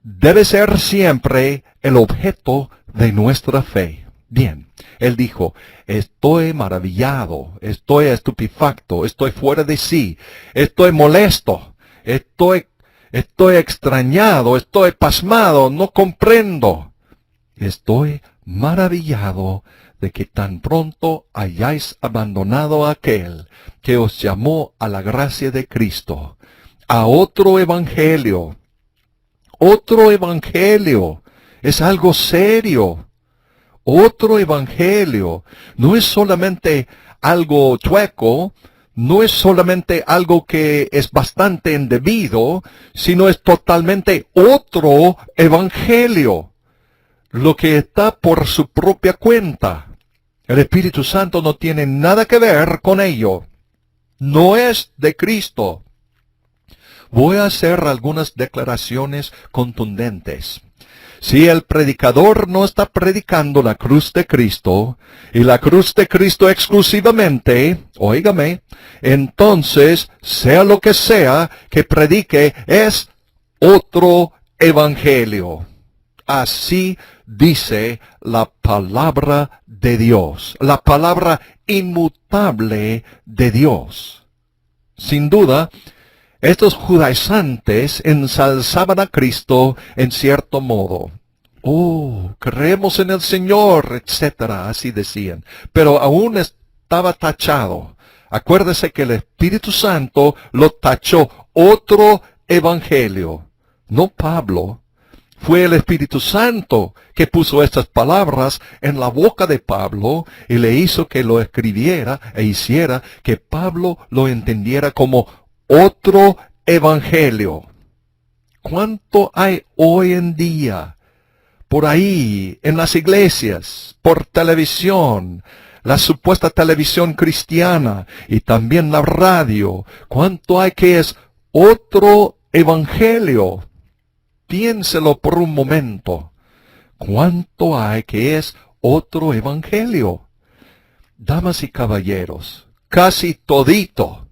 debe ser siempre el objeto de nuestra fe. Bien, él dijo, estoy maravillado, estoy estupefacto, estoy fuera de sí, estoy molesto, estoy extrañado, estoy pasmado, no comprendo. Estoy maravillado de que tan pronto hayáis abandonado a aquel que os llamó a la gracia de Cristo, a otro evangelio. Otro evangelio es algo serio. Otro evangelio no es solamente algo chueco, no es solamente algo que es bastante indebido, sino es totalmente otro evangelio. Lo que está por su propia cuenta. El Espíritu Santo no tiene nada que ver con ello. No es de Cristo. Voy a hacer algunas declaraciones contundentes. Si el predicador no está predicando la cruz de Cristo, y la cruz de Cristo exclusivamente, óigame, entonces, sea lo que sea que predique, es otro evangelio. Así dice la palabra de Dios, la palabra inmutable de Dios. Sin duda, estos judaizantes ensalzaban a Cristo en cierto modo. Oh, creemos en el Señor, etcétera, así decían. Pero aún estaba tachado. Acuérdese que el Espíritu Santo lo tachó otro evangelio, no Pablo. Fue el Espíritu Santo que puso estas palabras en la boca de Pablo y le hizo que lo escribiera e hiciera que Pablo lo entendiera como otro evangelio. ¿Cuánto hay hoy en día por ahí en las iglesias, por televisión, la supuesta televisión cristiana y también la radio? ¿Cuánto hay que es otro evangelio? Piénselo por un momento. ¿Cuánto hay que es otro evangelio? Damas y caballeros, casi todito.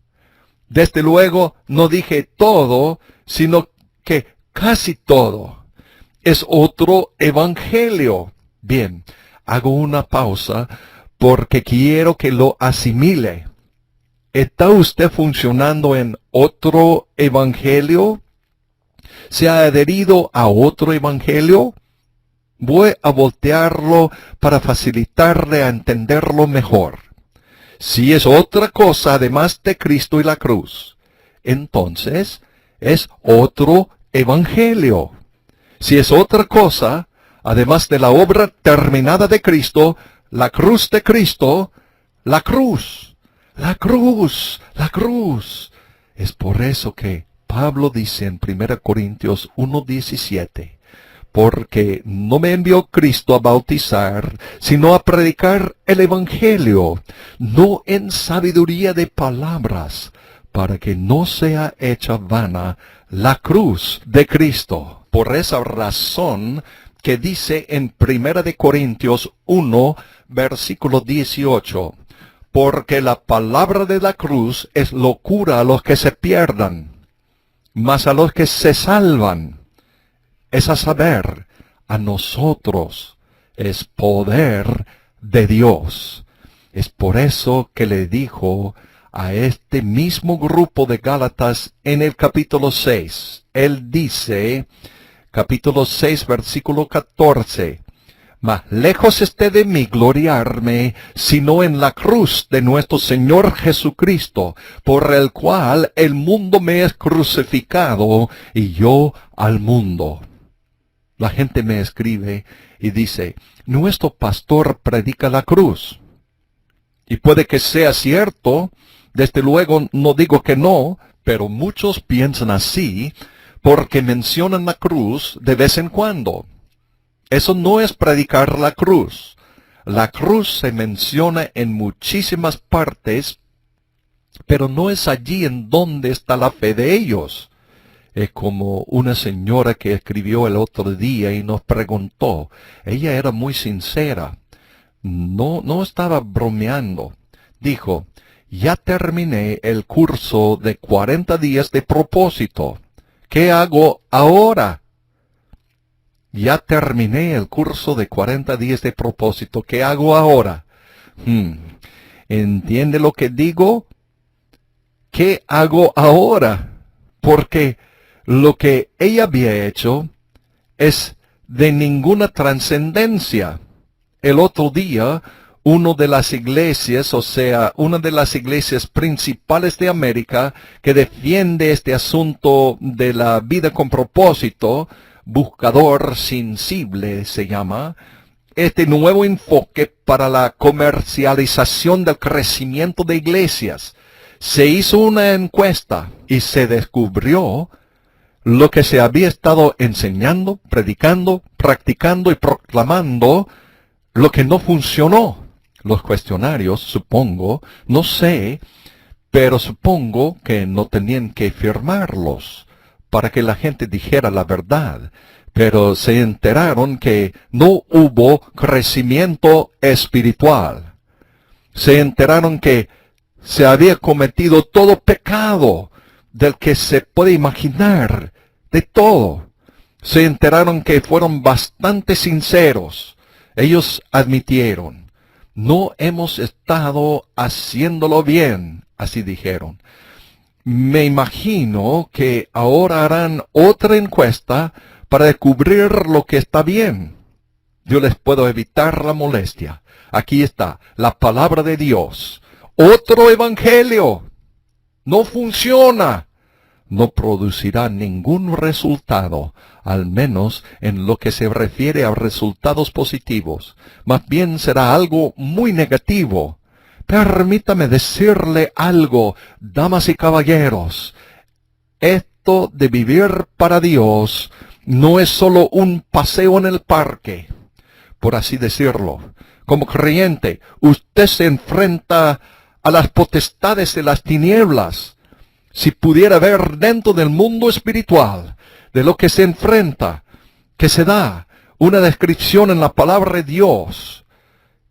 Desde luego, no dije todo, sino que casi todo es otro evangelio. Bien, hago una pausa porque quiero que lo asimile. ¿Está usted funcionando en otro evangelio? ¿Se ha adherido a otro evangelio? Voy a voltearlo para facilitarle a entenderlo mejor. Si es otra cosa además de Cristo y la cruz, entonces es otro evangelio. Si es otra cosa, además de la obra terminada de Cristo, la cruz de Cristo, la cruz, la cruz, la cruz. Es por eso que Pablo dice en 1 Corintios 1:17, porque no me envió Cristo a bautizar, sino a predicar el Evangelio, no en sabiduría de palabras, para que no sea hecha vana la cruz de Cristo. Por esa razón que dice en 1 Corintios 1, versículo 18, porque la palabra de la cruz es locura a los que se pierdan, mas a los que se salvan, es a saber, a nosotros es poder de Dios. Es por eso que le dijo a este mismo grupo de Gálatas en el capítulo 6. Él dice, capítulo 6, versículo 14, mas lejos esté de mí gloriarme, sino en la cruz de nuestro Señor Jesucristo, por el cual el mundo me es crucificado y yo al mundo. La gente me escribe y dice, nuestro pastor predica la cruz. Y puede que sea cierto, desde luego no digo que no, pero muchos piensan así porque mencionan la cruz de vez en cuando. Eso no es predicar la cruz. La cruz se menciona en muchísimas partes, pero no es allí en donde está la fe de ellos. Es como una señora que escribió el otro día y nos preguntó. Ella era muy sincera. No estaba bromeando. Dijo, ya terminé el curso de 40 días de propósito. ¿Qué hago ahora? Ya terminé el curso de 40 días de propósito. ¿Qué hago ahora? ¿Entiende lo que digo? ¿Qué hago ahora? Porque lo que ella había hecho es de ninguna trascendencia. El otro día, una de las iglesias principales de América, que defiende este asunto de la vida con propósito, Buscador Sensible se llama, este nuevo enfoque para la comercialización del crecimiento de iglesias. Se hizo una encuesta y se descubrió lo que se había estado enseñando, predicando, practicando y proclamando, lo que no funcionó. Los cuestionarios, supongo, no sé, pero supongo que no tenían que firmarlos para que la gente dijera la verdad. Pero se enteraron que no hubo crecimiento espiritual. Se enteraron que se había cometido todo pecado del que se puede imaginar, de todo. Se enteraron que fueron bastante sinceros. Ellos admitieron, no hemos estado haciéndolo bien, así dijeron. Me imagino que ahora harán otra encuesta para descubrir lo que está bien. Yo les puedo evitar la molestia. Aquí está, la palabra de Dios. Otro evangelio. No funciona. No producirá ningún resultado, al menos en lo que se refiere a resultados positivos. Más bien será algo muy negativo. Permítame decirle algo, damas y caballeros. Esto de vivir para Dios no es solo un paseo en el parque, por así decirlo. Como creyente, usted se enfrenta a las potestades de las tinieblas. Si pudiera ver dentro del mundo espiritual de lo que se enfrenta, que se da una descripción en la palabra de Dios,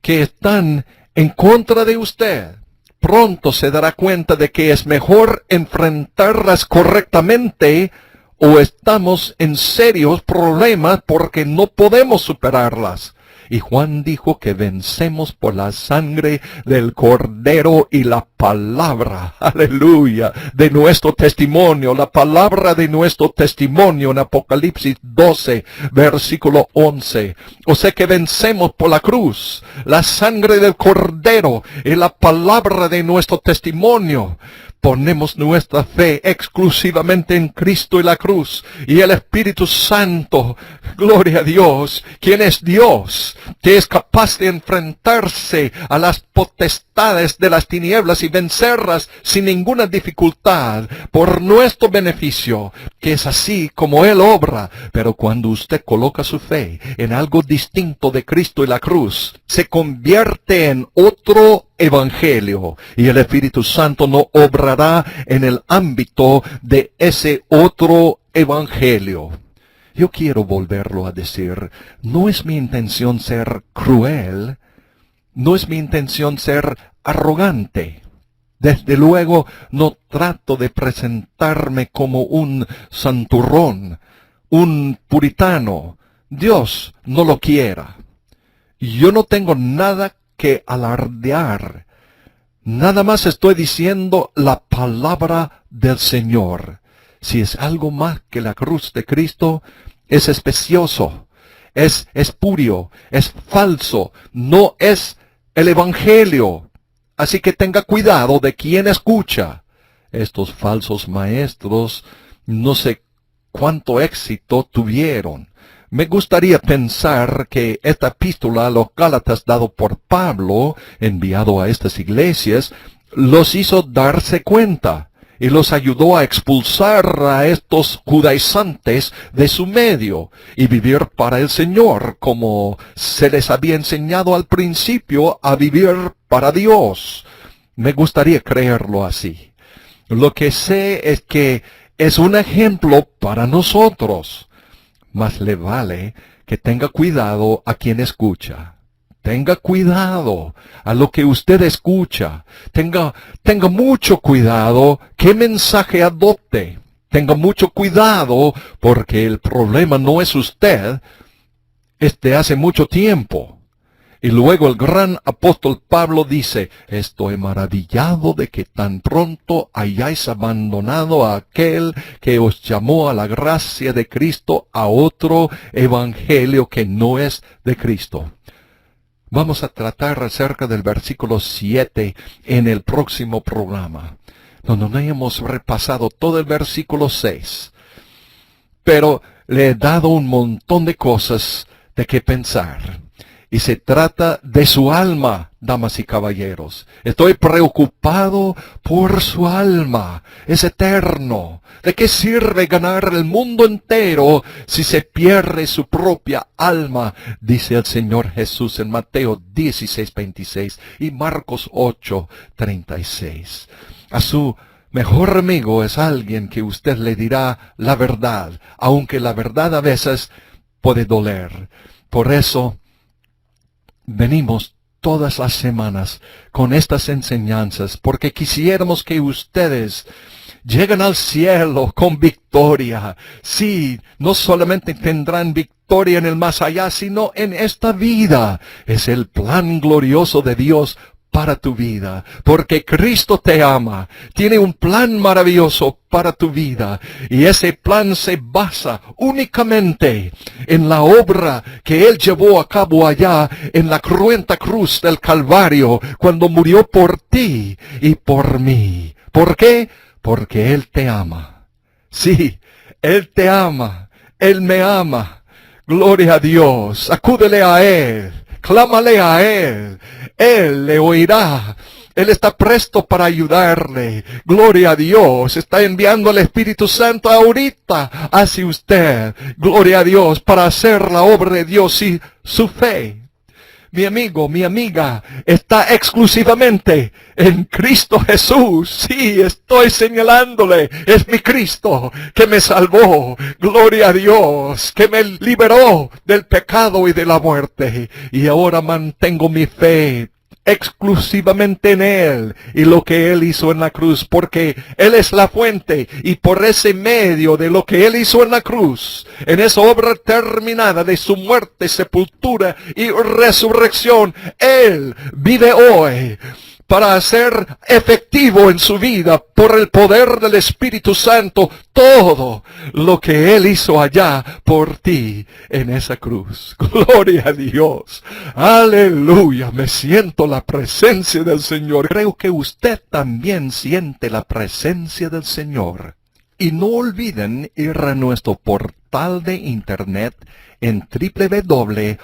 que están en contra de usted, pronto se dará cuenta de que es mejor enfrentarlas correctamente o estamos en serios problemas porque no podemos superarlas. Y Juan dijo que vencemos por la sangre del Cordero y la palabra, aleluya, de nuestro testimonio, la palabra de nuestro testimonio en Apocalipsis 12, versículo 11. O sea que vencemos por la cruz, la sangre del Cordero y la palabra de nuestro testimonio. Ponemos nuestra fe exclusivamente en Cristo y la cruz y el Espíritu Santo, gloria a Dios, quien es Dios, que es capaz de enfrentarse a las potestades de las tinieblas y vencerlas sin ninguna dificultad por nuestro beneficio, que es así como Él obra. Pero cuando usted coloca su fe en algo distinto de Cristo y la cruz, se convierte en otro evangelio y el Espíritu Santo no obrará en el ámbito de ese otro evangelio. Yo quiero volverlo a decir, no es mi intención ser cruel, no es mi intención ser arrogante. Desde luego no trato de presentarme como un santurrón, un puritano. Dios no lo quiera. Yo no tengo nada que alardear. Nada más estoy diciendo la palabra del Señor. Si es algo más que la cruz de Cristo, es especioso, es espurio, es falso, no es el Evangelio. Así que tenga cuidado de quien escucha. Estos falsos maestros no sé cuánto éxito tuvieron. Me gustaría pensar que esta epístola a los Gálatas dado por Pablo, enviado a estas iglesias, los hizo darse cuenta y los ayudó a expulsar a estos judaizantes de su medio y vivir para el Señor, como se les había enseñado al principio a vivir para Dios. Me gustaría creerlo así. Lo que sé es que es un ejemplo para nosotros. Mas le vale que tenga cuidado a quien escucha. Tenga cuidado a lo que usted escucha. Tenga mucho cuidado qué mensaje adopte. Tenga mucho cuidado porque el problema no es usted, es de hace mucho tiempo. Y luego el gran apóstol Pablo dice, estoy maravillado de que tan pronto hayáis abandonado a aquel que os llamó a la gracia de Cristo a otro evangelio que no es de Cristo. Vamos a tratar acerca del versículo 7 en el próximo programa. No hemos repasado todo el versículo 6. Pero le he dado un montón de cosas de qué pensar. Y se trata de su alma, damas y caballeros. Estoy preocupado por su alma. Es eterno. ¿De qué sirve ganar el mundo entero si se pierde su propia alma? Dice el Señor Jesús en Mateo 16:26 y Marcos 8:36. A su mejor amigo es alguien que usted le dirá la verdad, aunque la verdad a veces puede doler. Por eso, venimos todas las semanas con estas enseñanzas, porque quisiéramos que ustedes lleguen al cielo con victoria. Sí, no solamente tendrán victoria en el más allá, sino en esta vida. Es el plan glorioso de Dios para tu vida, porque Cristo te ama, tiene un plan maravilloso para tu vida, y ese plan se basa únicamente en la obra que Él llevó a cabo allá en la cruenta cruz del Calvario, cuando murió por ti y por mí. ¿Por qué? Porque Él te ama. Sí, Él te ama, Él me ama. Gloria a Dios, acúdele a Él. Clámale a Él le oirá. Él está presto para ayudarle. Gloria a Dios, está enviando al Espíritu Santo ahorita hacia usted. Gloria a Dios, para hacer la obra de Dios y su fe. Mi amigo, mi amiga, está exclusivamente en Cristo Jesús. Sí, estoy señalándole, es mi Cristo que me salvó. Gloria a Dios, que me liberó del pecado y de la muerte. Y ahora mantengo mi fe exclusivamente en Él y lo que Él hizo en la cruz, porque Él es la fuente, y por ese medio de lo que Él hizo en la cruz, en esa obra terminada de su muerte, sepultura y resurrección, Él vive hoy para hacer efectivo en su vida, por el poder del Espíritu Santo, todo lo que Él hizo allá por ti en esa cruz. Gloria a Dios. Aleluya. Me siento la presencia del Señor. Creo que usted también siente la presencia del Señor. Y no olviden ir a nuestro portal de internet en www.jsm.org.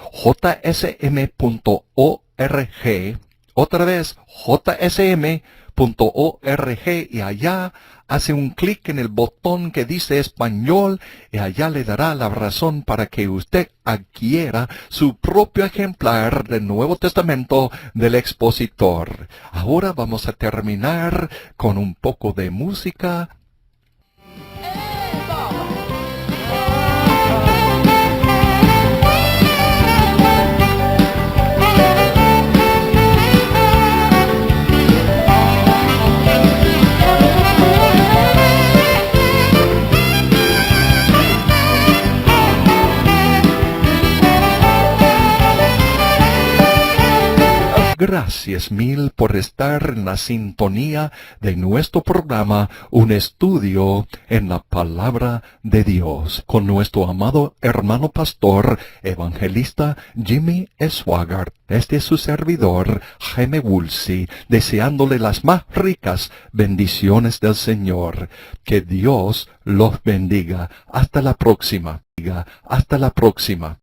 Otra vez, jsm.org, y allá hace un clic en el botón que dice español, y allá le dará la razón para que usted adquiera su propio ejemplar del Nuevo Testamento del expositor. Ahora vamos a terminar con un poco de música. Gracias mil por estar en la sintonía de nuestro programa, Un Estudio en la Palabra de Dios, con nuestro amado hermano pastor, evangelista Jimmy Swaggart, desde su servidor, Jaime Woolsey, deseándole las más ricas bendiciones del Señor. Que Dios los bendiga. Hasta la próxima. Hasta la próxima.